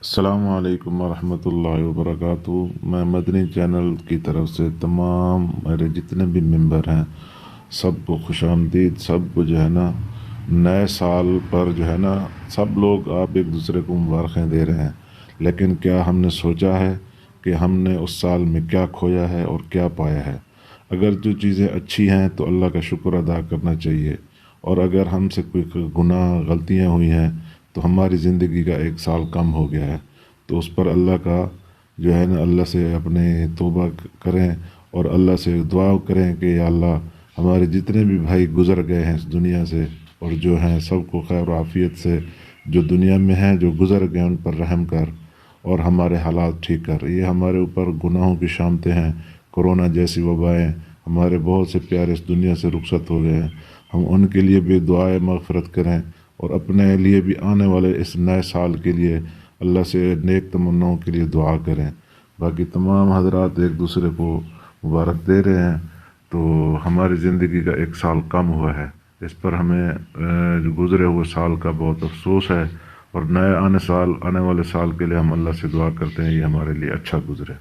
السلام علیکم ورحمۃ اللہ وبرکاتہ۔ میں مدنی چینل کی طرف سے تمام میرے جتنے بھی ممبر ہیں سب کو خوش آمدید۔ سب کو جو ہے نا نئے سال پر جو ہے نا سب لوگ آپ ایک دوسرے کو مبارکیں دے رہے ہیں، لیکن کیا ہم نے سوچا ہے کہ ہم نے اس سال میں کیا کھویا ہے اور کیا پایا ہے؟ اگر جو چیزیں اچھی ہیں تو اللہ کا شکر ادا کرنا چاہیے، اور اگر ہم سے کوئی گناہ غلطیاں ہوئی ہیں تو ہماری زندگی کا ایک سال کم ہو گیا ہے، تو اس پر اللہ کا جو ہے نا اللہ سے اپنے توبہ کریں اور اللہ سے دعا کریں کہ یا اللہ ہمارے جتنے بھی بھائی گزر گئے ہیں اس دنیا سے، اور جو ہیں سب کو خیر و عافیت سے، جو دنیا میں ہیں جو گزر گئے ان پر رحم کر اور ہمارے حالات ٹھیک کر۔ یہ ہمارے اوپر گناہوں کی شامتیں ہیں، کورونا جیسی وبائیں، ہمارے بہت سے پیارے اس دنیا سے رخصت ہو گئے ہیں۔ ہم ان کے لیے بھی دعائے مغفرت کریں اور اپنے لیے بھی آنے والے اس نئے سال کے لیے اللہ سے نیک تمناؤں کے لیے دعا کریں۔ باقی تمام حضرات ایک دوسرے کو مبارک دے رہے ہیں، تو ہماری زندگی کا ایک سال کم ہوا ہے، اس پر ہمیں جو گزرے ہوئے سال کا بہت افسوس ہے، اور نئے آنے والے سال کے لیے ہم اللہ سے دعا کرتے ہیں یہ ہمارے لیے اچھا گزرے۔